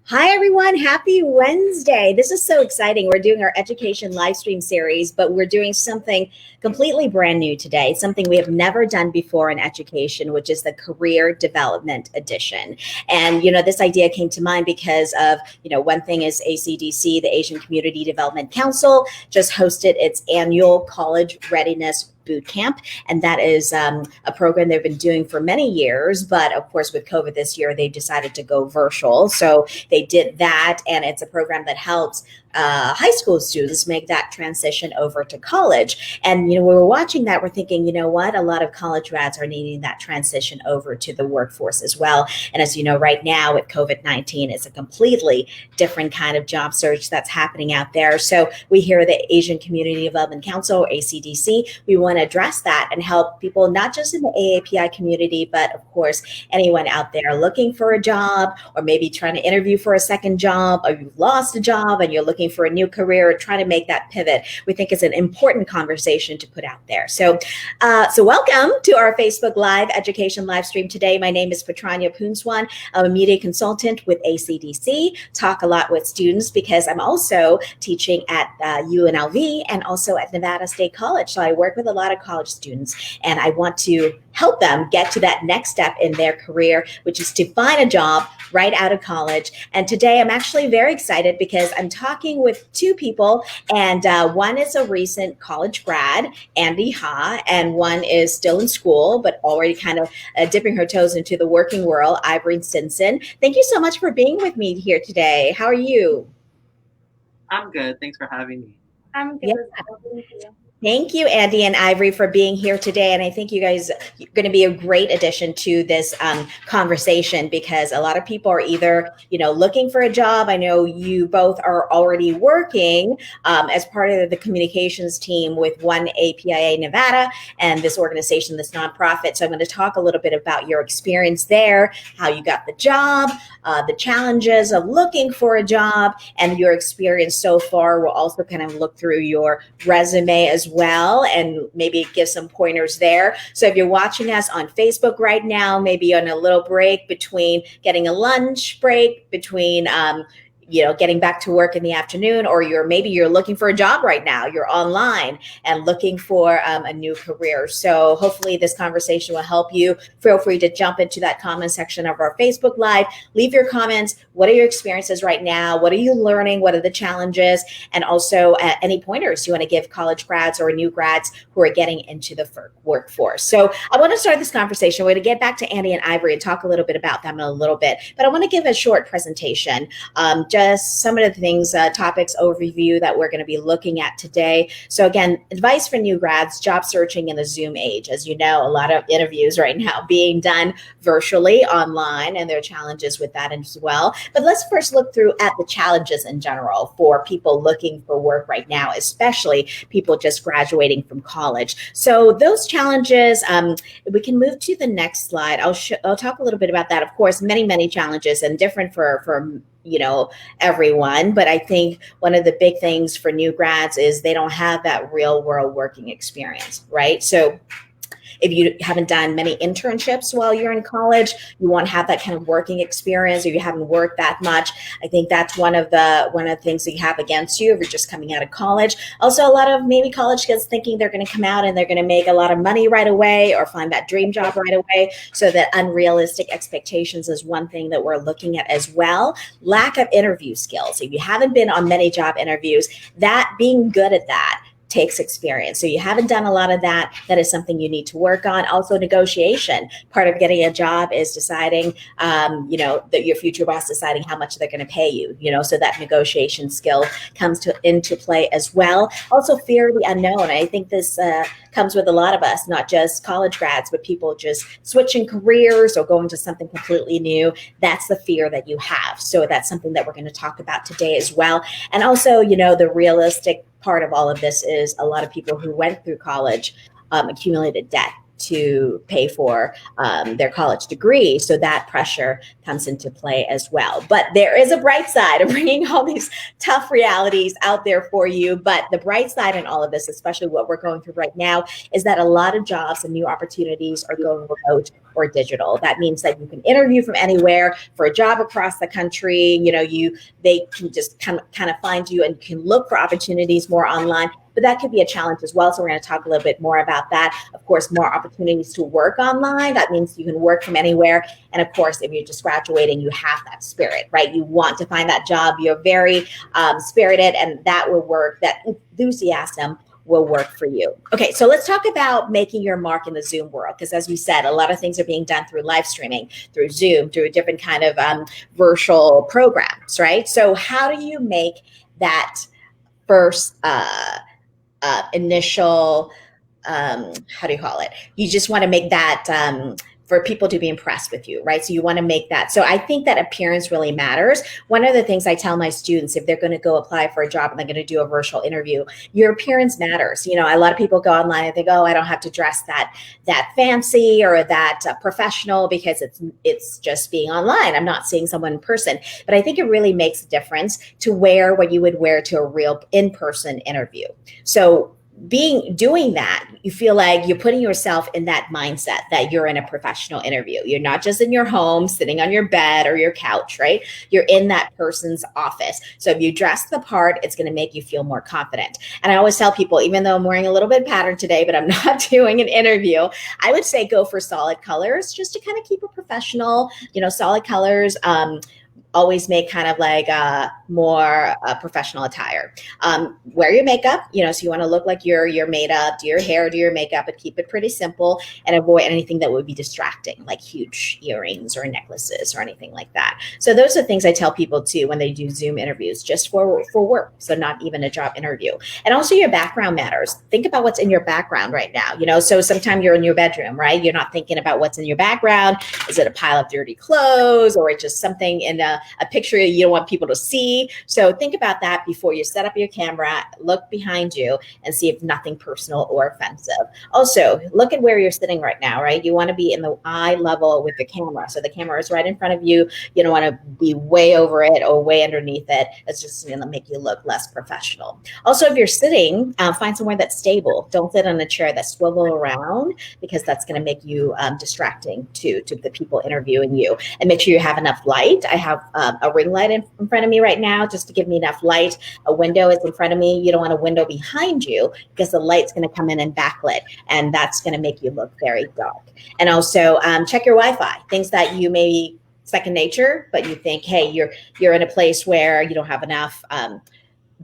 Hi, everyone. Happy Wednesday. This is so exciting. We're doing our education live stream series, but we're doing something completely brand new today, something we have never done before in education, which is the Career Development Edition. And, this idea came to mind because of, one thing is ACDC, the Asian Community Development Council, just hosted its annual College Readiness Bootcamp. And that is a program they've been doing for many years. But of course, with COVID this year, they decided to go virtual. So they did that. And it's a program that helps high school students make that transition over to college. And, we were watching that, we're thinking, what? A lot of college grads are needing that transition over to the workforce as well. And as you know, right now with COVID-19, it's a completely different kind of job search that's happening out there. So we here at the Asian Community Development Council, or ACDC, we want to address that and help people, not just in the AAPI community, but of course, anyone out there looking for a job or maybe trying to interview for a second job, or you've lost a job and you're looking for a new career, trying to make that pivot. We think it's an important conversation to put out there. So welcome to our Facebook Live education live stream today. My name is Patranya Poonswan. I'm a media consultant with ACDC, talk a lot with students because I'm also teaching at UNLV and also at Nevada State College. So I work with a lot of college students and I want to help them get to that next step in their career, which is to find a job right out of college. And today I'm actually very excited because I'm talking with two people, and one is a recent college grad, Andy Ha, and one is still in school, but already kind of dipping her toes into the working world, Ivory Stinson. Thank you so much for being with me here today. How are you? I'm good. Thanks for having me. I'm good. Yeah. Thank you, Andy and Ivory, for being here today. And I think you guys are going to be a great addition to this conversation because a lot of people are either, looking for a job. I know you both are already working as part of the communications team with One APIA Nevada and this organization, this nonprofit. So I'm going to talk a little bit about your experience there, how you got the job, the challenges of looking for a job, and your experience so far. We'll also kind of look through your resume as well and maybe give some pointers there. So if you're watching us on Facebook right now, maybe on a little break between getting a lunch break, between getting back to work in the afternoon, or you're looking for a job right now, you're online and looking for a new career. So hopefully this conversation will help you. Feel free to jump into that comment section of our Facebook Live, leave your comments. What are your experiences right now? What are you learning? What are the challenges? And also any pointers you want to give college grads or new grads who are getting into the workforce. So I want to start this conversation. We're going to get back to Andy and Ivory and talk a little bit about them in a little bit, but I want to give a short presentation. Just some of the things, topics overview that we're going to be looking at today. So again, advice for new grads, job searching in the Zoom age. As you know, a lot of interviews right now being done virtually online, and there are challenges with that as well. But let's first look through at the challenges in general for people looking for work right now, especially people just graduating from college. So those challenges, we can move to the next slide. I'll talk a little bit about that. Of course, many challenges and different for everyone. But I think one of the big things for new grads is they don't have that real world working experience, right? So if you haven't done many internships while you're in college, you won't have that kind of working experience, or you haven't worked that much. I think that's one of the things that you have against you if you're just coming out of college. Also, a lot of maybe college kids thinking they're going to come out and they're going to make a lot of money right away or find that dream job right away. So that unrealistic expectations is one thing that we're looking at as well. Lack of interview skills. If you haven't been on many job interviews, that being good at that takes experience. So you haven't done a lot of that. That is something you need to work on. Also, negotiation. Part of getting a job is deciding, that your future boss deciding how much they're going to pay you, so that negotiation skill comes into play as well. Also, fear of the unknown. I think this comes with a lot of us, not just college grads, but people just switching careers or going to something completely new. That's the fear that you have. So that's something that we're going to talk about today as well. And also, the realistic part of all of this is a lot of people who went through college accumulated debt. to pay for their college degree. So that pressure comes into play as well. But there is a bright side of bringing all these tough realities out there for you. But the bright side in all of this, especially what we're going through right now, is that a lot of jobs and new opportunities are going remote or digital. That means that you can interview from anywhere for a job across the country. They can just kind of find you and can look for opportunities more online. But that could be a challenge as well. So we're going to talk a little bit more about that. Of course, more opportunities to work online. That means you can work from anywhere. And of course, if you're just graduating, you have that spirit, right? You want to find that job. You're very spirited, and that will work. That enthusiasm will work for you. Okay, so let's talk about making your mark in the Zoom world, because as we said, a lot of things are being done through live streaming, through Zoom, through a different kind of virtual programs, right? So how do you make that first initial, how do you call it? You just want to make that for people to be impressed with you, right? So you want to make that. So I think that appearance really matters. One of the things I tell my students, if they're going to go apply for a job and they're going to do a virtual interview, your appearance matters. A lot of people go online and think, oh, I don't have to dress that fancy or that professional because it's just being online. I'm not seeing someone in person. But I think it really makes a difference to wear what you would wear to a real in-person interview. So doing that, you feel like you're putting yourself in that mindset that you're in a professional interview. You're not just in your home, sitting on your bed or your couch, right? You're in that person's office. So if you dress the part, it's going to make you feel more confident. And I always tell people, even though I'm wearing a little bit pattern today, but I'm not doing an interview, I would say go for solid colors just to kind of keep it professional. Solid colors, always make kind of like more professional attire. Wear your makeup, so you want to look like you're made up, do your hair, do your makeup, but keep it pretty simple and avoid anything that would be distracting, like huge earrings or necklaces or anything like that. So those are things I tell people too when they do Zoom interviews, just for work. So not even a job interview. And also your background matters. Think about what's in your background right now. So sometimes you're in your bedroom, right? You're not thinking about what's in your background. Is it a pile of dirty clothes or just something in a picture you don't want people to see? So think about that before you set up your camera, look behind you and see if nothing personal or offensive. Also, look at where you're sitting right now, right? You want to be in the eye level with the camera. So the camera is right in front of you. You don't want to be way over it or way underneath it. It's just going to make you look less professional. Also, if you're sitting, find somewhere that's stable. Don't sit on a chair that swivel around because that's going to make you distracting to the people interviewing you. And make sure you have enough light. I have a ring light in front of me right now just to give me enough light. A window is in front of me. You don't want a window behind you because the light's going to come in and backlit, and that's going to make you look very dark. And also check your Wi-Fi, things that you may be second nature, but you think, hey, you're in a place where you don't have enough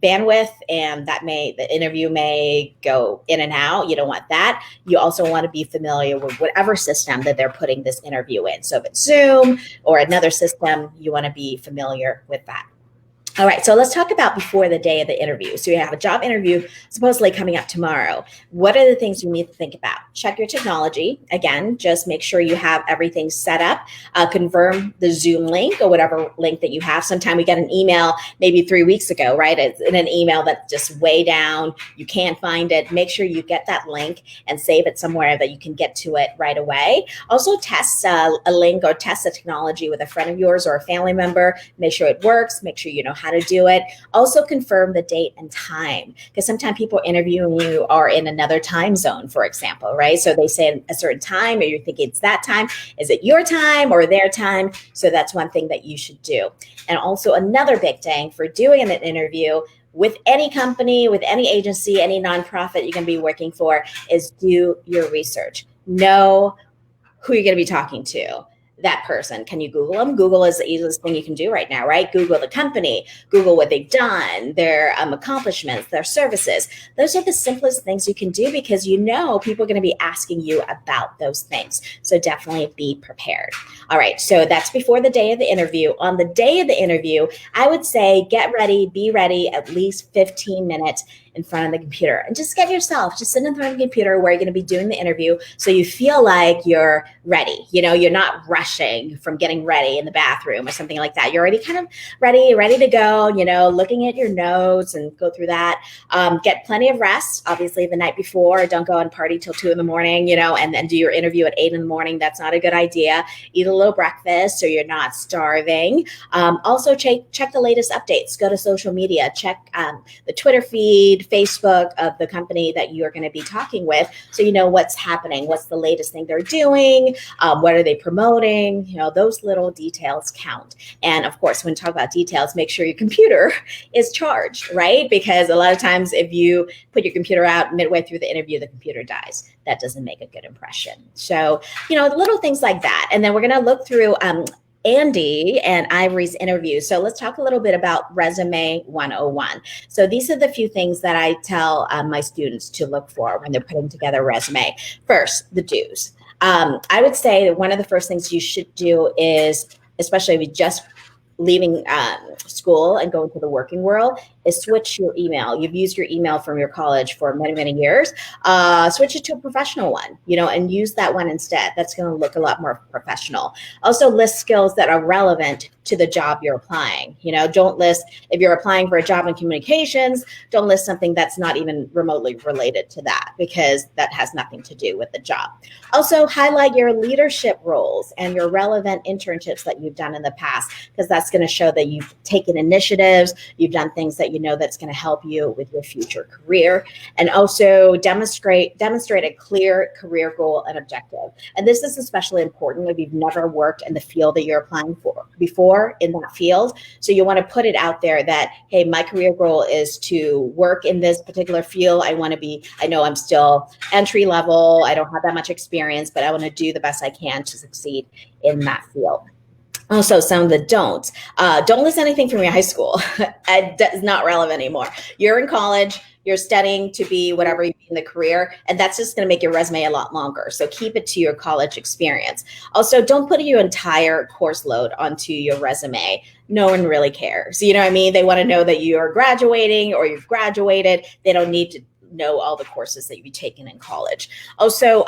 bandwidth, and the interview may go in and out. You don't want that. You also want to be familiar with whatever system that they're putting this interview in. So if it's Zoom or another system, you want to be familiar with that. All right, so let's talk about before the day of the interview. So you have a job interview supposedly coming up tomorrow. What are the things you need to think about? Check your technology. Again, just make sure you have everything set up. Confirm the Zoom link or whatever link that you have. Sometimes we get an email maybe 3 weeks ago, right? It's in an email that's just way down. You can't find it. Make sure you get that link and save it somewhere that you can get to it right away. Also test a link or test the technology with a friend of yours or a family member. Make sure it works. Make sure you know how to do it. Also confirm the date and time, because sometimes people interviewing you are in another time zone, for example, right? So they say a certain time, or you're thinking it's that time. Is it your time or their time? So that's one thing that you should do. And also another big thing for doing an interview with any company, with any agency, any nonprofit you're going to be working for, is do your research. Know who you're going to be talking to. That person. Can you Google them? Google is the easiest thing you can do right now, right? Google the company, Google what they've done, their accomplishments, their services. Those are the simplest things you can do because you know people are going to be asking you about those things. So definitely be prepared. All right, so that's before the day of the interview. On the day of the interview, I would say get ready, be ready at least 15 minutes in front of the computer and just sit in front of the computer where you're going to be doing the interview. So you feel like you're ready. You're not rushing from getting ready in the bathroom or something like that. You're already kind of ready to go, looking at your notes and go through that. Get plenty of rest, obviously, the night before. Don't go and party till 2 a.m, and then do your interview at 8 a.m. That's not a good idea. Eat a little breakfast so you're not starving. Also, check the latest updates. Go to social media. Check the Twitter feed, Facebook of the company that you're going to be talking with, so you know what's happening, what's the latest thing they're doing, what are they promoting. Those little details count. And of course, when you talk about details, make sure your computer is charged, right? Because a lot of times if you put your computer out midway through the interview, the computer dies. That doesn't make a good impression. So, little things like that. And then we're going to look through Andy and Ivory's interview. So let's talk a little bit about Resume 101. So these are the few things that I tell my students to look for when they're putting together a resume. First, the do's. I would say that one of the first things you should do is, especially if you just leaving school and going to the working world, is switch your email. You've used your email from your college for many, many years. Switch it to a professional one, and use that one instead. That's going to look a lot more professional. Also list skills that are relevant to the job you're applying. Don't list, if you're applying for a job in communications, don't list something that's not even remotely related to that, because that has nothing to do with the job. Also highlight your leadership roles and your relevant internships that you've done in the past, because that's going to show that you've taken initiatives, you've done things that that's going to help you with your future career. And also demonstrate a clear career goal and objective. And this is especially important if you've never worked in the field that you're applying for before in that field. So you want to put it out there that, hey, my career goal is to work in this particular field. I know I'm still entry level, I don't have that much experience, but I want to do the best I can to succeed in that field. Also, some of the don'ts. Don't list anything from your high school. It's not relevant anymore. You're in college, you're studying to be whatever you be in the career, and that's just going to make your resume a lot longer. So keep it to your college experience. Also, don't put your entire course load onto your resume. No one really cares. You know what I mean? They want to know that you're graduating or you've graduated. They don't need to know all the courses that you've taken in college. Also,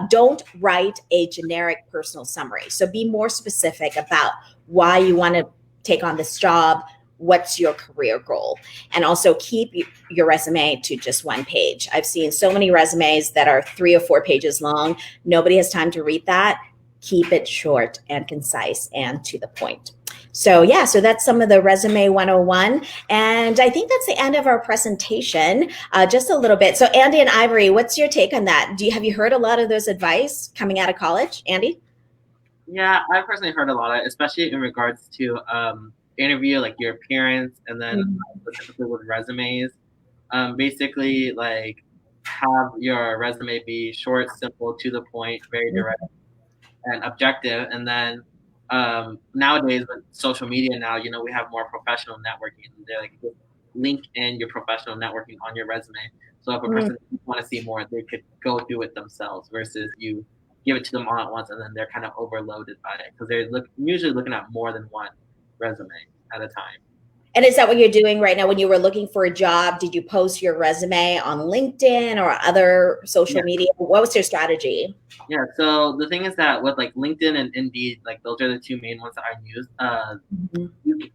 don't write a generic personal summary. So be more specific about why you want to take on this job, what's your career goal, and also keep your resume to just one page. I've seen so many resumes that are 3 or 4 pages long. Nobody has time to read that. Keep it short and concise and to the point. So that's some of the Resume 101. And I think that's the end of our presentation, just a little bit. So Andy and Ivory, what's your take on that? Have you heard a lot of those advice coming out of college, Andy? Yeah, I've personally heard a lot of it, especially in regards to interview, like your appearance, and then specifically with resumes. Basically, like, have your resume be short, simple, to the point, very direct and objective. And then nowadays with social media now, we have more professional networking. They're like, link in your professional networking on your resume. So if a person want to see more, they could go do it themselves, versus you give it to them all at once and then they're kind of overloaded by it, because they're usually looking at more than one resume at a time. And is that what you're doing right now? When you were looking for a job, did you post your resume on LinkedIn or other social media? What was your strategy? Yeah, so the thing is that with like LinkedIn and Indeed, like those are the 2 main ones that I use.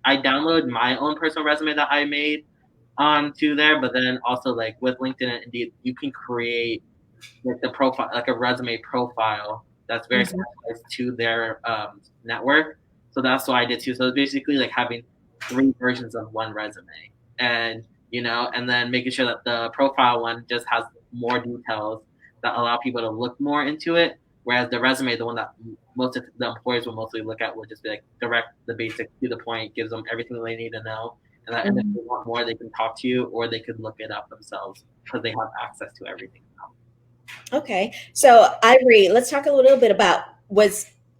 I download my own personal resume that I made onto there, but then also like with LinkedIn and Indeed, you can create like the profile, like a resume profile that's very specialized to their network. So that's what I did too. So it's basically like having 3 versions of one resume, and and then making sure that the profile one just has more details that allow people to look more into it, whereas the resume, the one that most of the employers will mostly look at, will just be like direct, the basic, to the point, gives them everything they need to know, and that and if they want more, they can talk to you, or they could look it up themselves because they have access to everything now. Okay, so Ivory, let's talk a little bit about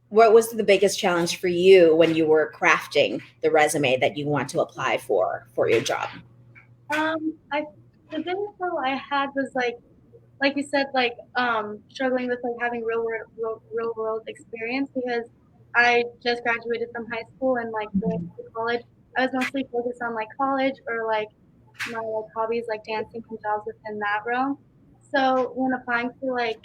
what was the biggest challenge for you when you were crafting the resume that you want to apply for your job? The biggest struggle I had was like you said, struggling with like having real world experience, because I just graduated from high school, and like going to college, I was mostly focused on like college or like my like hobbies, like dancing and jobs within that realm. So when applying for like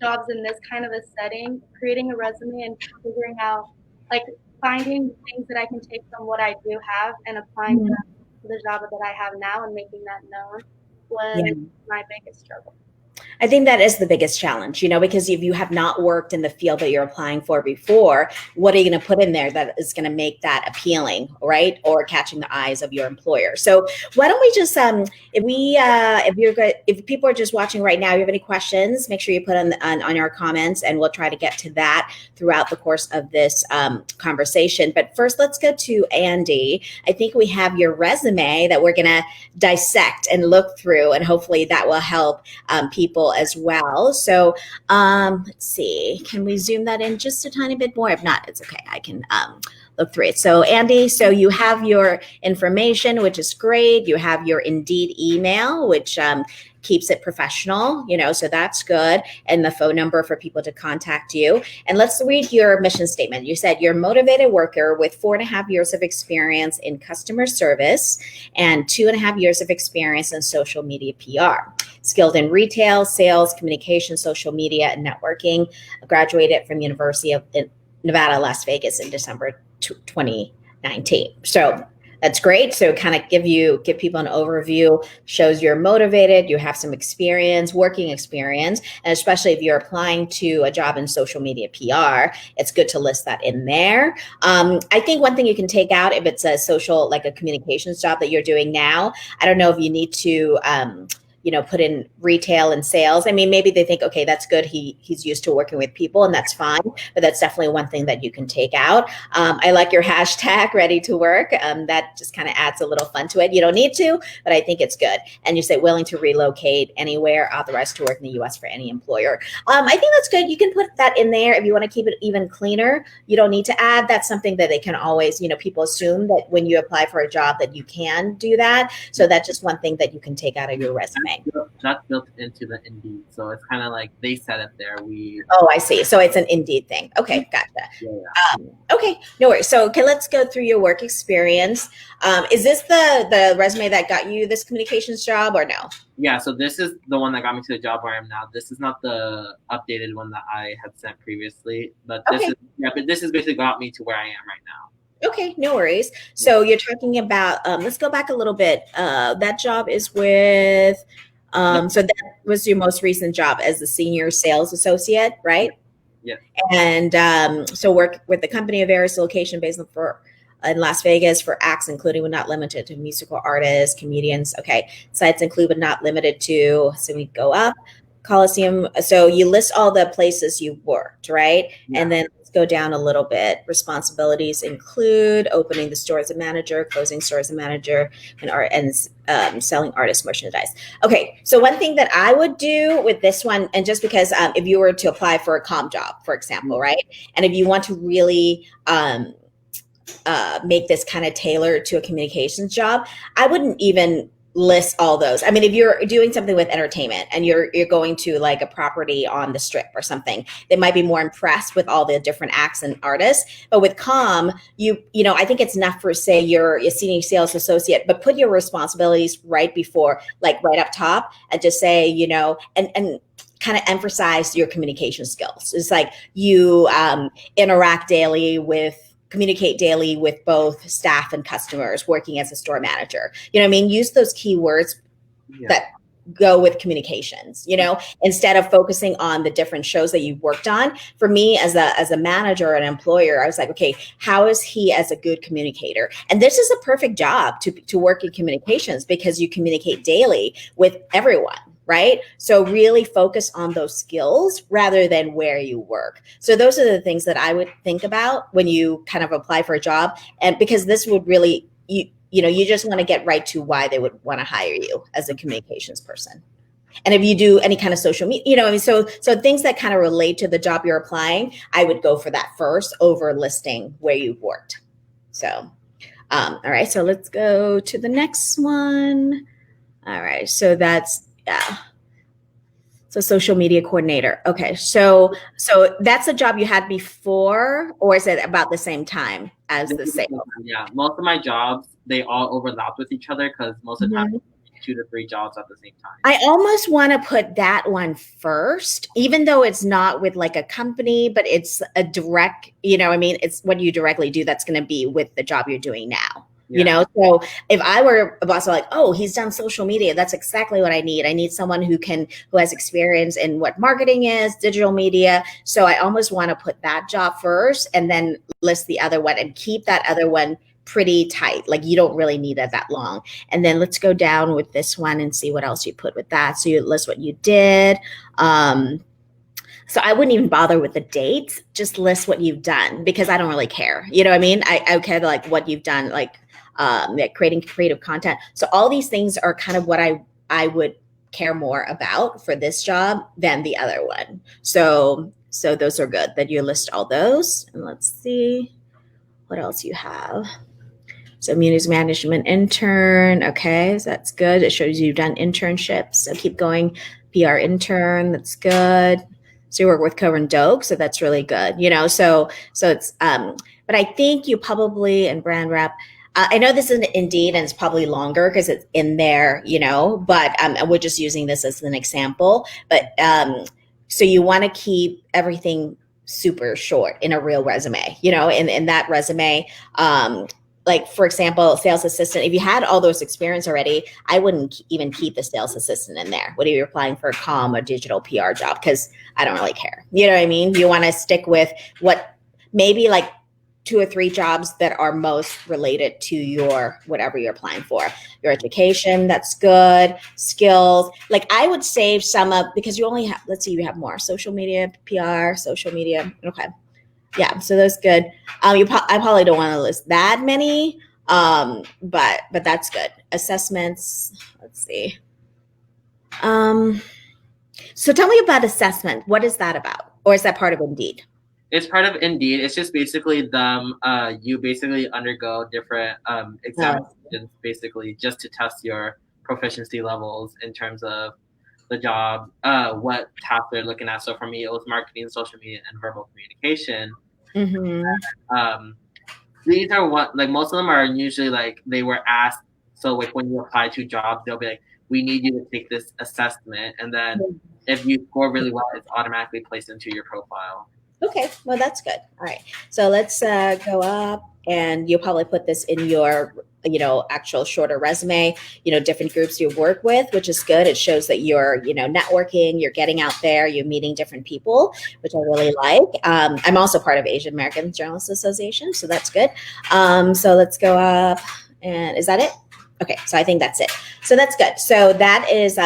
jobs in this kind of a setting, creating a resume and figuring out like finding things that I can take from what I do have and applying Mhm. to the job that I have now and making that known was Yeah. my biggest struggle. I think that is the biggest challenge, because if you have not worked in the field that you're applying for before, what are you going to put in there that is going to make that appealing, right? Or catching the eyes of your employer. So why don't we just, if people are just watching right now, you have any questions, make sure you put on our comments, and we'll try to get to that throughout the course of this conversation. But first, let's go to Andy. I think we have your resume that we're going to dissect and look through, and hopefully that will help people as well. So let's see, can we zoom that in just a tiny bit more? If not, it's okay. I can look through it. So Andy, so you have your information, which is great. You have your Indeed email, which keeps it professional, so that's good. And the phone number for people to contact you. And let's read your mission statement. You said you're a motivated worker with 4.5 years of experience in customer service and 2.5 years of experience in social media PR. Skilled in retail, sales, communication, social media, and networking. Graduated from University of Nevada, Las Vegas in December 2019. So that's great. So kind of give people an overview, shows you're motivated, you have some experience, working experience, and especially if you're applying to a job in social media PR, it's good to list that in there. I think one thing you can take out if it's a social, like a communications job that you're doing now, I don't know if you need to put in retail and sales. I mean, maybe they think, okay, that's good. He's used to working with people, and that's fine. But that's definitely one thing that you can take out. I like your hashtag ready to work. That just kind of adds a little fun to it. You don't need to, but I think it's good. And you say willing to relocate anywhere, authorized to work in the U.S. for any employer. I think that's good. You can put that in there if you want to keep it even cleaner. You don't need to add. That's something that they can always, people assume that when you apply for a job that you can do that. So that's just one thing that you can take out of your resume. That's built into the Indeed, so it's kind of like they said it there. Oh, I see. So it's an Indeed thing. Okay, gotcha. Yeah. Okay, no worries. So let's go through your work experience. Is this the resume that got you this communications job, or no? Yeah, so this is the one that got me to the job where I am now. This is not the updated one that I had sent previously, but this is basically got me to where I am right now. Okay, no worries. So you're talking about, let's go back a little bit. That job is with, so that was your most recent job as a senior sales associate, right? Yeah. And so work with the company of various location based in Las Vegas for acts, including but not limited to musical artists, comedians. Okay, sites include but not limited to, so we go up, Coliseum. So you list all the places you worked, right? Yeah. And then go down a little bit. Responsibilities include opening the store as a manager, closing store as a manager, and selling artist merchandise. Okay, so one thing that I would do with this one, and just because if you were to apply for a comm job, for example, right, and if you want to really make this kind of tailored to a communications job, I wouldn't even list all those. I mean, if you're doing something with entertainment and you're going to like a property on the strip or something, they might be more impressed with all the different acts and artists. But with comm, I think it's enough for, say, you're a senior sales associate, but put your responsibilities right before, like right up top, and just say, and kind of emphasize your communication skills. It's like you communicate daily with both staff and customers, working as a store manager. You know what I mean? Use those keywords that go with communications, instead of focusing on the different shows that you've worked on. For me, as a manager and employer, I was like, okay, how is he as a good communicator? And this is a perfect job to work in communications because you communicate daily with everyone. Right? So really focus on those skills rather than where you work. So those are the things that I would think about when you kind of apply for a job. And because this would really, you just want to get right to why they would want to hire you as a communications person. And if you do any kind of social media, so things that kind of relate to the job you're applying, I would go for that first over listing where you've worked. So, all right. So let's go to the next one. All right. So that's, So social media coordinator. Okay. So that's the job you had before, or is it about the same time as the sales? Yeah, most of my jobs, they all overlap with each other because most of the time, 2 to 3 jobs at the same time. I almost want to put that one first, even though it's not with like a company, but it's a direct, you know, I mean, it's what you directly do that's going to be with the job you're doing now. Yeah. You know, so if I were a boss, I'm like, oh, he's done social media. That's exactly what I need. I need someone who has experience in what marketing is, digital media. So I almost want to put that job first and then list the other one and keep that other one pretty tight. Like you don't really need it that long. And then let's go down with this one and see what else you put with that. So you list what you did. So I wouldn't even bother with the dates, just list what you've done because I don't really care. You know what I mean? I care like what you've done, like creating creative content. So all these things are kind of what I would care more about for this job than the other one. So those are good that you list all those. And let's see what else you have. So community management intern. Okay, so that's good. It shows you've done internships. So keep going. PR intern. That's good. So you work with Cover and Doak. So that's really good. You know, so it's, but I think you probably, and brand rep, I know this is Indeed and it's probably longer because it's in there, you know, but we're just using this as an example. But so you want to keep everything super short in a real resume, you know, in that resume. Like, for example, sales assistant, if you had all those experience already, I wouldn't even keep the sales assistant in there. What if you're applying for a comm or digital PR job? Because I don't really care. You know what I mean? You want to stick with what maybe like 2 or 3 jobs that are most related to your whatever you're applying for. Your education, that's good. Skills. Like I would save some up because you only have, let's see, you have more. Social media, PR, social media. Okay. Yeah, so that's good. I probably don't want to list that many, but that's good. Assessments, let's see. So tell me about assessment. What is that about? Or is that part of Indeed? It's part of Indeed. It's just basically them, you basically undergo different examinations basically just to test your proficiency levels in terms of the job, what tasks they're looking at. So for me, it was marketing, social media, and verbal communication. Mm-hmm. These are what, like most of them are usually like they were asked. So like when you apply to jobs, they'll be like, we need you to take this assessment. And then if you score really well, it's automatically placed into your profile. Okay, well, that's good. All right. So let's go up and you'll probably put this in your, you know, actual shorter resume, you know, different groups you work with, which is good. It shows that you're, you know, networking, you're getting out there, you're meeting different people, which I really like. I'm also part of Asian American Journalists Association, so that's good. So let's go up and is that it? Okay, so I think that's it. So that's good. So that is,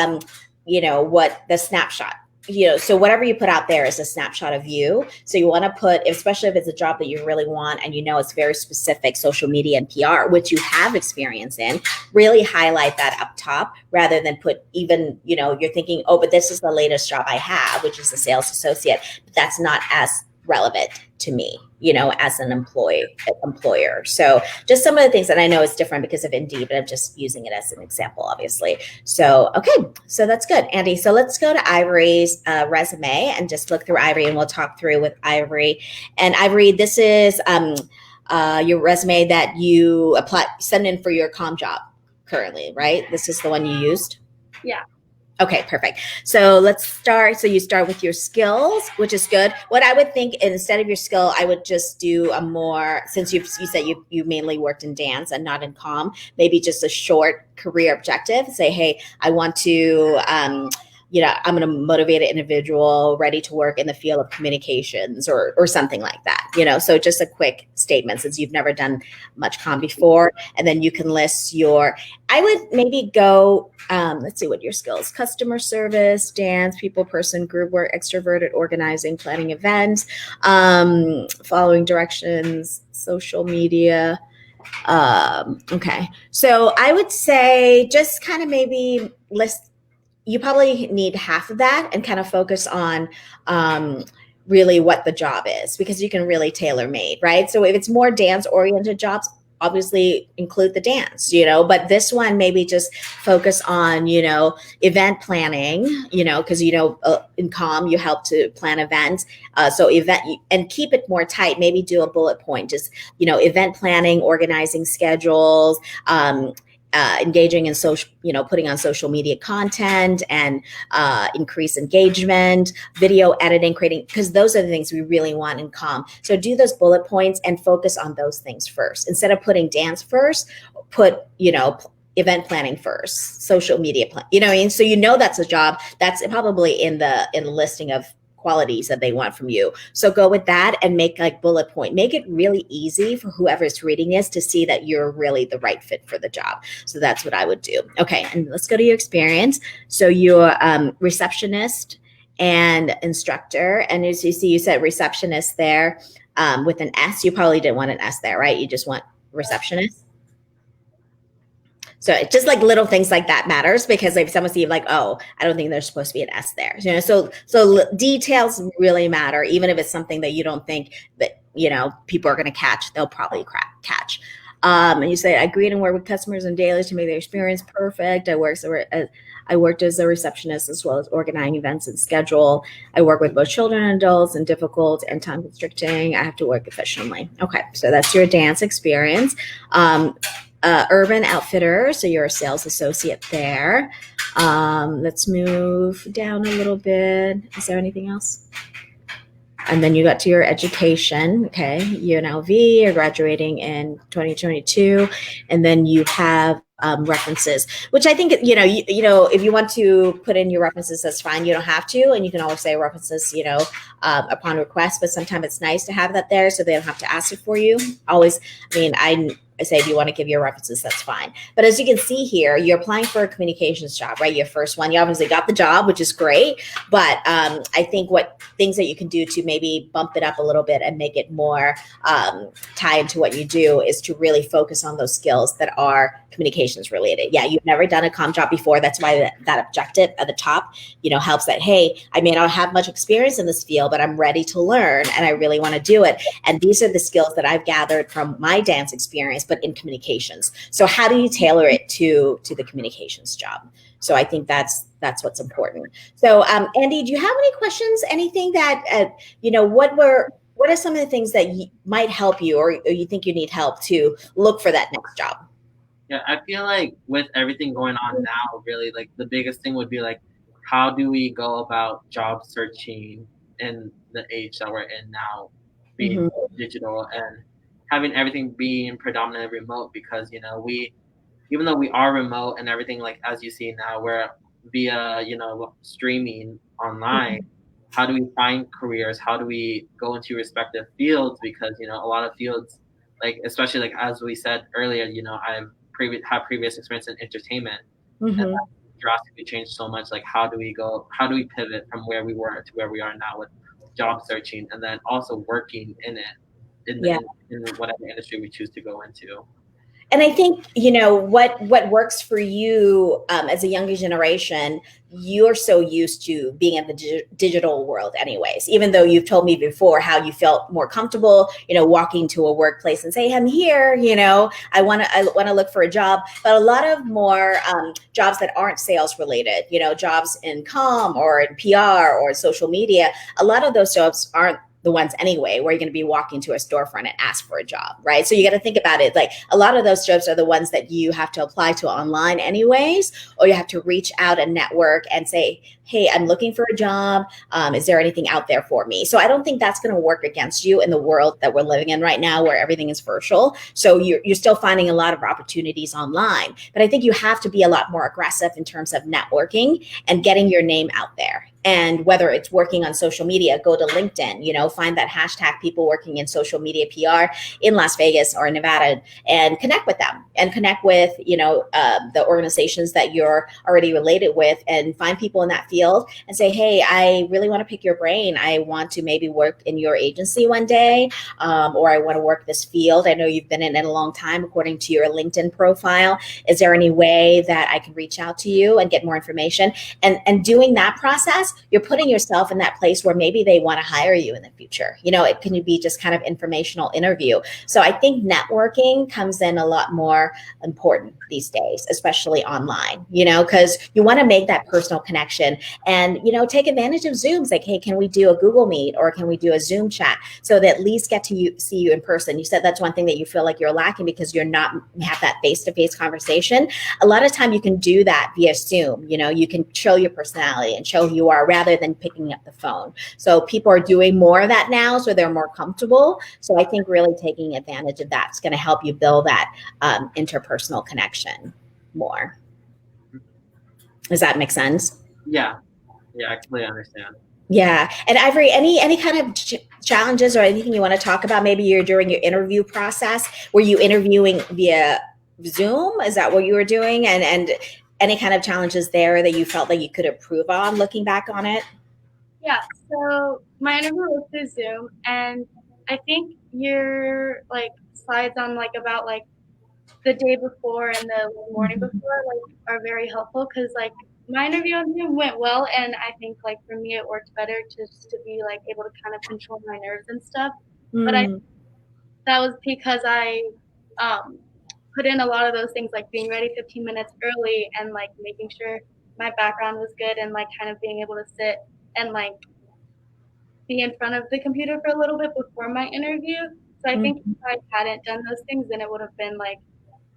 you know, what the snapshot. You know, so whatever you put out there is a snapshot of you. So you want to put, especially if it's a job that you really want and you know it's very specific, social media and PR, which you have experience in, really highlight that up top rather than put even, you know, you're thinking, oh, but this is the latest job I have, which is a sales associate. But that's not as relevant to me, you know, as an employer. So just some of the things that I know is different because of Indeed, but I'm just using it as an example, obviously. So, okay, so that's good, Andy. So let's go to Ivory's resume and just look through Ivory and we'll talk through with Ivory. And Ivory, this is your resume that you send in for your comm job currently, right? This is the one you used? Yeah. Okay, perfect. So let's start. So you start with your skills, which is good. What I would think instead of your skill, I would just do a more, since you said you mainly worked in dance and not in comm, maybe just a short career objective. Say, hey, I want to, you know, I'm going to motivate an individual ready to work in the field of communications or something like that, you know, so just a quick statement since you've never done much comm before. And then you can list I would maybe go, let's see what your skills, customer service, dance, people, person, group work, extroverted, organizing, planning events, following directions, social media. Okay. So I would say just kind of maybe list, you probably need half of that and kind of focus on really what the job is because you can really tailor made, right? So if it's more dance oriented jobs, obviously include the dance, but this one maybe just focus on, event planning, because, in comm, you help to plan events. So event, and keep it more tight, maybe do a bullet point, just, event planning, organizing schedules, engaging in social, putting on social media content and increase engagement, video editing, creating, because those are the things we really want in comm. So do those bullet points and focus on those things first. Instead of putting dance first, put, event planning first, social media plan, so that's a job that's probably in the listing of qualities that they want from you. So go with that and make like bullet point, make it really easy for whoever's reading this to see that you're really the right fit for the job. So that's what I would do. Okay. And let's go to your experience. So you're receptionist and instructor. And as you see, you said receptionist there with an S. You probably didn't want an S there, right? You just want receptionist. So it's just like little things like that matters, because if someone sees like, oh, I don't think there's supposed to be an S there. So details really matter, even if it's something that you don't think that, people are going to catch, they'll probably catch. And you say, I greet and work with customers and daily to make their experience perfect. I worked as a receptionist as well as organizing events and schedule. I work with both children and adults and difficult and time constricting. I have to work efficiently. Okay, so that's your dance experience. Urban Outfitter, so you're a sales associate there. Let's move down a little bit. Is there anything else? And then you got to your education. Okay, UNLV, you're graduating in 2022, and then you have references, which I think, if you want to put in your references, that's fine. You don't have to, and you can always say references, upon request, but sometimes it's nice to have that there so they don't have to ask it for you. Always, I say, if you want to give your references, that's fine. But as you can see here, you're applying for a communications job, right? Your first one, you obviously got the job, which is great. But I think what things that you can do to maybe bump it up a little bit and make it more tied to what you do is to really focus on those skills that are communications related. Yeah, you've never done a comm job before. That's why that objective at the top, helps that, hey, I may not have much experience in this field, but I'm ready to learn and I really want to do it. And these are the skills that I've gathered from my dance experience, but in communications. So how do you tailor it to the communications job? So I think that's what's important. So Andy, do you have any questions? Anything that, what are some of the things that might help you or you think you need help to look for that next job? Yeah, I feel like with everything going on now, really, like the biggest thing would be like, how do we go about job searching in the age that we're in now, being digital and having everything being predominantly remote? Because, even though we are remote and everything, like as you see now, we're via, streaming online. How do we find careers? How do we go into respective fields? Because, a lot of fields, like, especially like, as we said earlier, I've have previous experience in entertainment, and that drastically changed so much. Like, how do we pivot from where we were to where we are now with job searching, and then also working in it, in whatever industry we choose to go into. And I think, what works for you as a younger generation, you're so used to being in the digital world anyways, even though you've told me before how you felt more comfortable, walking to a workplace and say, I'm here, I want to look for a job. But a lot of more jobs that aren't sales related, jobs in comm or in PR or social media, a lot of those jobs aren't the ones anyway, where you're going to be walking to a storefront and ask for a job, right? So you got to think about it. Like, a lot of those jobs are the ones that you have to apply to online anyways, or you have to reach out and network and say, hey, I'm looking for a job. Is there anything out there for me? So I don't think that's going to work against you in the world that we're living in right now, where everything is virtual. So you're still finding a lot of opportunities online, but I think you have to be a lot more aggressive in terms of networking and getting your name out there. And whether it's working on social media, go to LinkedIn, find that hashtag people working in social media PR in Las Vegas or Nevada, and connect with them and connect with, the organizations that you're already related with, and find people in that field and say, hey, I really want to pick your brain. I want to maybe work in your agency one day, or I want to work this field. I know you've been in it a long time according to your LinkedIn profile. Is there any way that I can reach out to you and get more information? And doing that process you're putting yourself in that place where maybe they want to hire you in the future. It can be just kind of informational interview. So I think networking comes in a lot more important these days, especially online, because you want to make that personal connection and, take advantage of Zooms. Like, hey, can we do a Google Meet or can we do a Zoom chat so that at least get to see you in person? You said that's one thing that you feel like you're lacking because you're not have that face-to-face conversation. A lot of time you can do that via Zoom. You can show your personality and show who you are rather than picking up the phone. So people are doing more of that now, so they're more comfortable. So I think really taking advantage of that is going to help you build that interpersonal connection more. Does that make sense? Yeah, I completely understand. Yeah. And Ivory, any kind of challenges or anything you want to talk about? Maybe you're during your interview process. Were you interviewing via Zoom? Is that what you were doing? And any kind of challenges there that you felt like you could improve on looking back on it? Yeah. So my interview was through Zoom, and I think your slides on about the day before and the morning before are very helpful because my interview on Zoom went well, and I think for me it worked better just to be able to kind of control my nerves and stuff. But that was because I put in a lot of those things, like being ready 15 minutes early and making sure my background was good and kind of being able to sit and be in front of the computer for a little bit before my interview. So I think if I hadn't done those things, then it would have been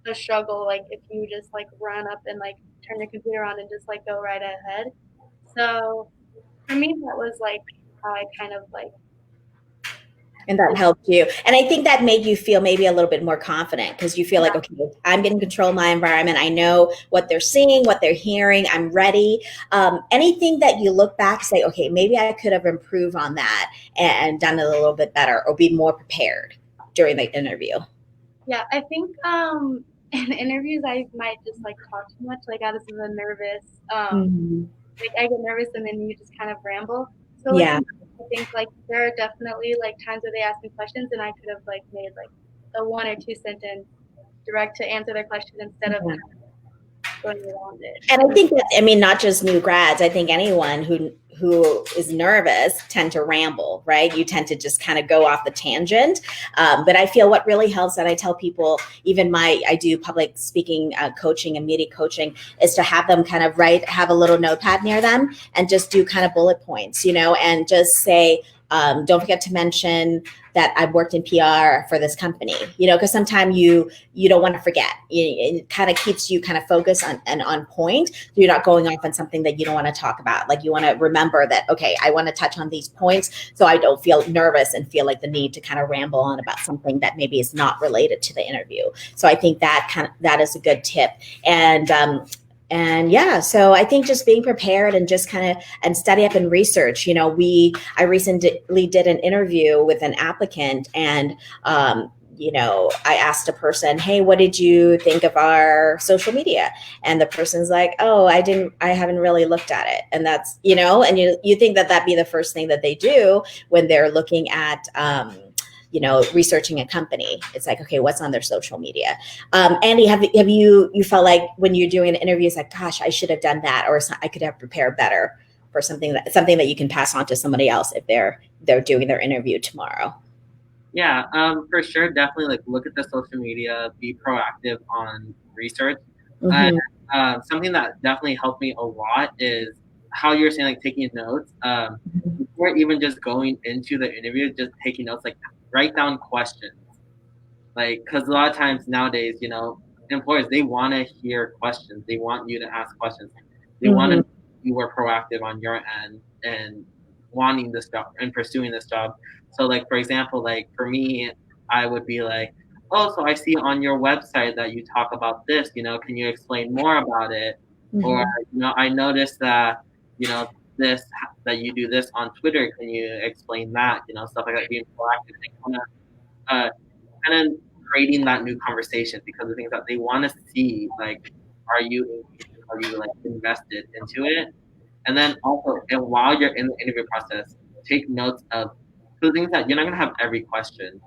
a struggle, if you just run up and turn your computer on and just go right ahead. So for me, that was how I kind of and that helped you. And I think that made you feel maybe a little bit more confident because you feel like, okay, I'm getting control of my environment. I know what they're seeing, what they're hearing. I'm ready. Anything that you look back, say, okay, maybe I could have improved on that and done it a little bit better or be more prepared during the interview. Yeah, I think in interviews I might just talk too much. I was nervous. I get nervous and then you just kind of ramble. So I think there are definitely times where they ask me questions and I could have made a 1 or 2 sentence direct to answer their question instead of going around it. And I think that, not just new grads, I think anyone who is nervous tend to ramble, right? You tend to just kind of go off the tangent. But I feel what really helps, and I tell people, even I do public speaking coaching and media coaching, is to have them kind of have a little notepad near them and just do kind of bullet points, and just say, don't forget to mention that I've worked in PR for this company, because sometimes you don't want to forget. It kind of keeps you kind of focused on point. You're not going off on something that you don't want to talk about. You want to remember that, okay, I want to touch on these points so I don't feel nervous and feel the need to kind of ramble on about something that maybe is not related to the interview. So I think that is a good tip. And yeah, so I think just being prepared and just kind of and study up and research. I recently did an interview with an applicant, and I asked a person, hey, what did you think of our social media? And the person's like, oh, I haven't really looked at it. And that's, and you think that that'd be the first thing that they do when they're looking at researching a company. It's like, okay, what's on their social media? Andy, have you felt like when you're doing an interview, it's like, gosh, I should have done that, or I could have prepared better for something that you can pass on to somebody else if they're doing their interview tomorrow? Yeah, for sure. Definitely look at the social media, be proactive on research. And something that definitely helped me a lot is how you're saying, taking notes. Before even just going into the interview, just taking notes, write down questions. Because a lot of times nowadays, employers, they want to hear questions. They want you to ask questions. They want to you were proactive on your end and wanting this job and pursuing this job. So for example, for me, I would be oh, so I see on your website that you talk about this, can you explain more about it? Or, I noticed that, this, that you do this on Twitter, can you explain that? Stuff like that, being proactive and kind of creating that new conversation, because the things that they want to see, are you invested into it? And then also, and while you're in the interview process, take notes of the things that you're not going to have every question.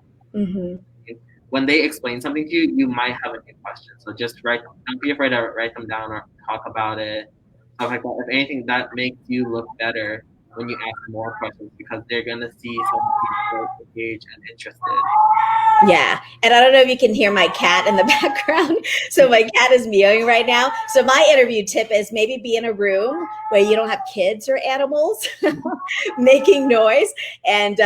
When they explain something to you, you might have a new question. So just don't be afraid to write them down or talk about it. stuff like that. If anything, that makes you look better when you ask more questions because they're gonna see someone who's so engaged and interested. Yeah. And I don't know if you can hear my cat in the background. So my cat is meowing right now. So my interview tip is maybe be in a room where you don't have kids or animals making noise, and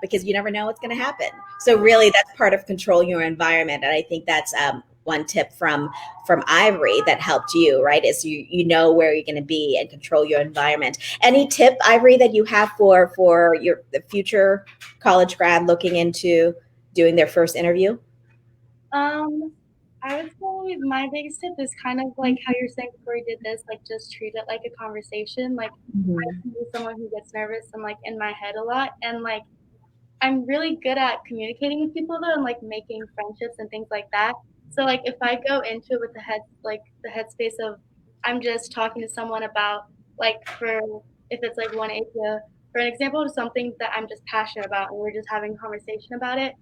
because you never know what's going to happen. So really that's part of controlling your environment. And I think that's one tip from Ivory that helped you, right? Is you know where you're going to be and control your environment. Any tip, Ivory, that you have for the future college grad looking into doing their first interview? I would say my biggest tip is kind of like how you're saying before you did this, like just treat it like a conversation. Like I'm someone who gets nervous. I'm like in my head a lot, and like I'm really good at communicating with people though, and like making friendships and things like that. So like if I go into it with the headspace of I'm just talking to someone about like for if it's like one area for an example of something that I'm just passionate about and we're just having a conversation about it,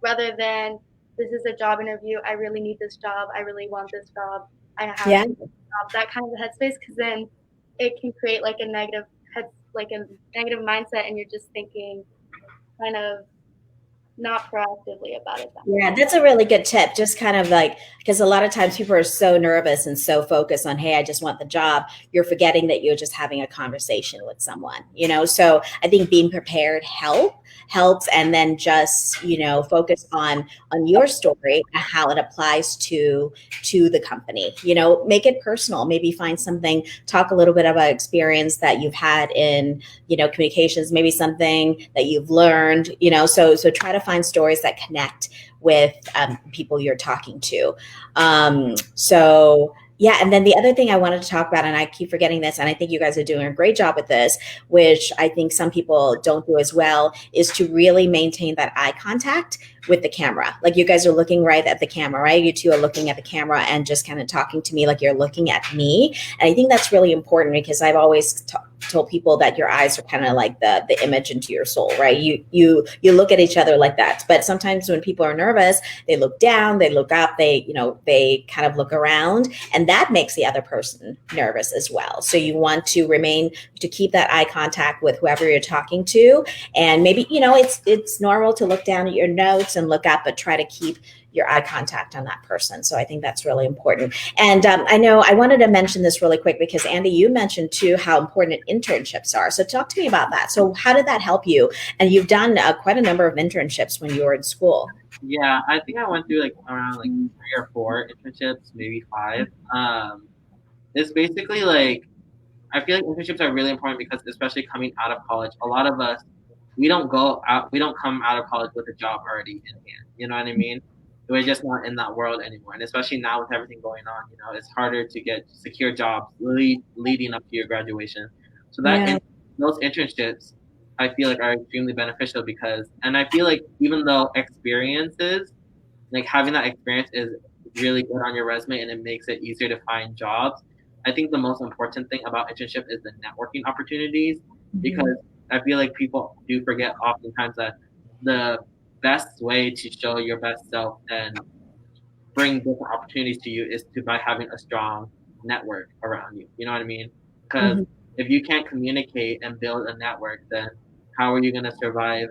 rather than this is a job interview. I really need this job. I really want this job. I have Yeah. this job. That kind of a headspace, because then it can create like a negative mindset, and you're just thinking kind of not proactively about it. Yeah, that's a really good tip. Just kind of like, because a lot of times people are so nervous and so focused on, hey, I just want the job. You're forgetting that you're just having a conversation with someone, So I think being prepared helps, and then just, focus on your story and how it applies to the company. Make it personal. Maybe find something, talk a little bit about experience that you've had in, communications, maybe something that you've learned, so try to find stories that connect with people you're talking to. Yeah. And then the other thing I wanted to talk about, and I keep forgetting this, and I think you guys are doing a great job with this, which I think some people don't do as well, is to really maintain that eye contact with the camera. Like you guys are looking right at the camera, right? You two are looking at the camera and just kind of talking to me like you're looking at me. And I think that's really important, because I've always told people that your eyes are kind of like the image into your soul, right? You look at each other like that. But sometimes when people are nervous, they look down, they look up, they kind of look around, and that makes the other person nervous as well. So you want to keep that eye contact with whoever you're talking to. And maybe, it's normal to look down at your notes and look up, but try to keep your eye contact on that person. So I think that's really important. And I know I wanted to mention this really quick because Andy, you mentioned too how important internships are. So talk to me about that. So how did that help you? And you've done quite a number of internships when you were in school. Yeah, I think I went through like around like 3 or 4 internships, maybe 5. It's basically like, I feel like internships are really important because especially coming out of college, a lot of us, we don't come out of college with a job already in hand. You know what I mean? We're just not in that world anymore. And especially now with everything going on, it's harder to get secure jobs leading up to your graduation. So those internships, I feel like are extremely beneficial and I feel like even though experiences, like having that experience is really good on your resume and it makes it easier to find jobs, I think the most important thing about internship is the networking opportunities, because I feel like people do forget oftentimes that the best way to show your best self and bring different opportunities to you is by having a strong network around you. You know what I mean? Because if you can't communicate and build a network, then how are you going to survive?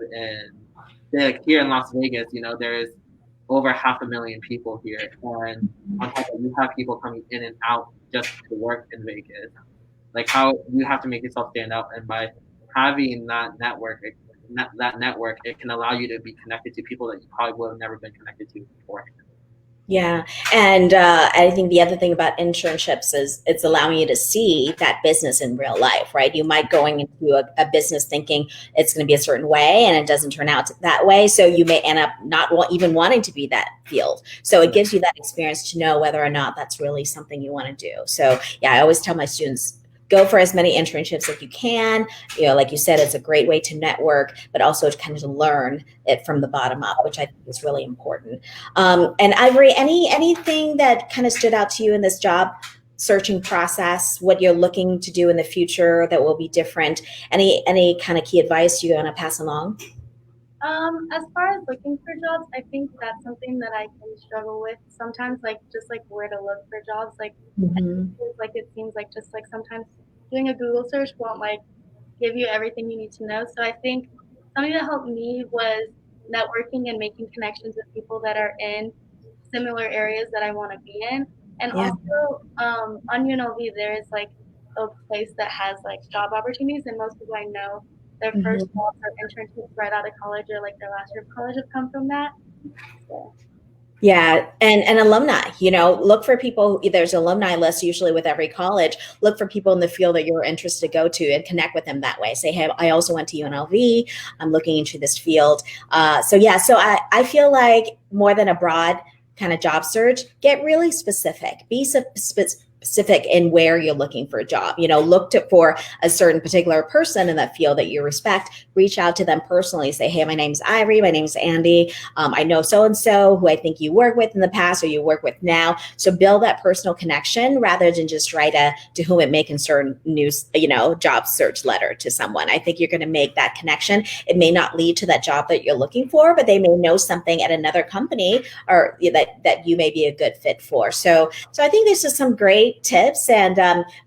Like here in Las Vegas, there is over 500,000 people here, and on top of that, you have people coming in and out just to work in Vegas. Like how you have to make yourself stand out, and by having that network, it can allow you to be connected to people that you probably would have never been connected to before. Yeah. And I think the other thing about internships is it's allowing you to see that business in real life, right? You might going into a business thinking it's going to be a certain way and it doesn't turn out that way. So you may end up not even wanting to be that field. So it gives you that experience to know whether or not that's really something you want to do. So yeah, I always tell my students, go for as many internships as you can. Like you said, it's a great way to network, but also to kind of learn it from the bottom up, which I think is really important. And Ivory, anything that kind of stood out to you in this job searching process, what you're looking to do in the future that will be different? Any kind of key advice you want to pass along? As far as looking for jobs, I think that's something that I can struggle with sometimes, like just like where to look for jobs. Like, it's like it seems like just like sometimes doing a Google search won't like give you everything you need to know. So I think something that helped me was networking and making connections with people that are in similar areas that I want to be in. And Yeah. also on UNLV, there is like a place that has like job opportunities, and most people I know, their first jobs or internships right out of college or like their last year of college have come from that. So. Yeah, and alumni, look for people. There's alumni list usually with every college. Look for people in the field that you're interested to go to and connect with them that way. Say, hey, I also went to UNLV. I'm looking into this field. So I feel like more than a broad kind of job search, get really specific. Be specific in where you're looking for a job. Look for a certain particular person in that field that you respect. Reach out to them personally. Say, hey, my name's Ivory. My name's Andy. I know so-and-so who I think you work with in the past or you work with now. So build that personal connection rather than just write a to whom it may concern news, job search letter to someone. I think you're going to make that connection. It may not lead to that job that you're looking for, but they may know something at another company or that you may be a good fit for. So I think this is some great tips, and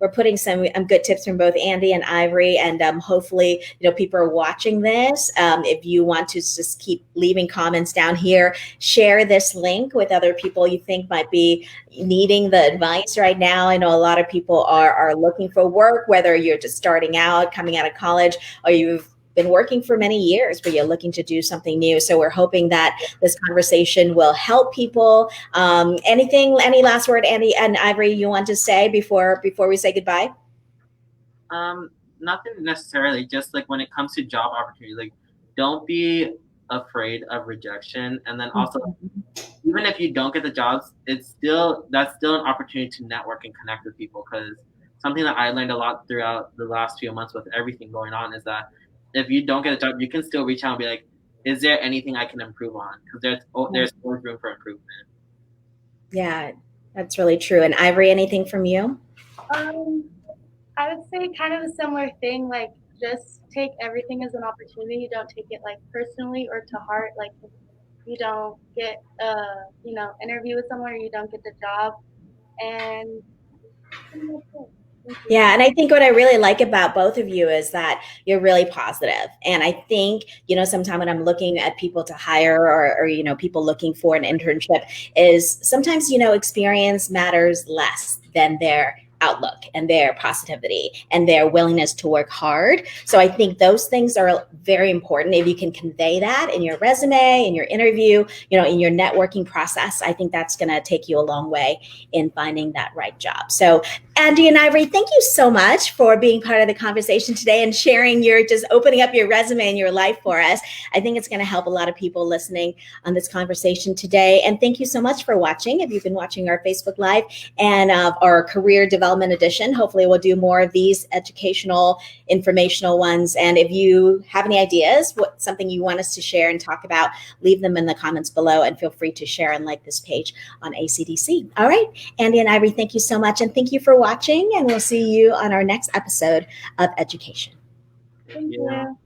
we're putting some good tips from both Andy and Ivory, and hopefully people are watching this. If you want to just keep leaving comments down here, share this link with other people you think might be needing the advice right now. I know a lot of people are looking for work, whether you're just starting out, coming out of college, or you've been working for many years, but you're looking to do something new. So we're hoping that this conversation will help people. Any last word, Andy and Ivory, you want to say before we say goodbye? Nothing necessarily. Just like when it comes to job opportunities, like don't be afraid of rejection. And then also, even if you don't get the jobs, that's still an opportunity to network and connect with people. Because something that I learned a lot throughout the last few months with everything going on is that if you don't get a job, you can still reach out and be like, is there anything I can improve on? Because there's always room for improvement. Yeah, that's really true. And Ivory, anything from you? I would say kind of a similar thing, like just take everything as an opportunity. You don't take it like personally or to heart. Like if you don't get interview with someone or you don't get the job, and yeah, and I think what I really like about both of you is that you're really positive. And I think, sometimes when I'm looking at people to hire or people looking for an internship is sometimes, experience matters less than their outlook and their positivity and their willingness to work hard. So I think those things are very important. If you can convey that in your resume, in your interview, in your networking process, I think that's going to take you a long way in finding that right job. So Andy and Ivory, thank you so much for being part of the conversation today and sharing just opening up your resume and your life for us. I think it's going to help a lot of people listening on this conversation today. And thank you so much for watching. If you've been watching our Facebook Live and our Career Development Edition, hopefully we'll do more of these educational, informational ones. And if you have any ideas, something you want us to share and talk about, leave them in the comments below and feel free to share and like this page on ACDC. All right, Andy and Ivory, thank you so much. And thank you for watching, and we'll see you on our next episode of Education. Thank you.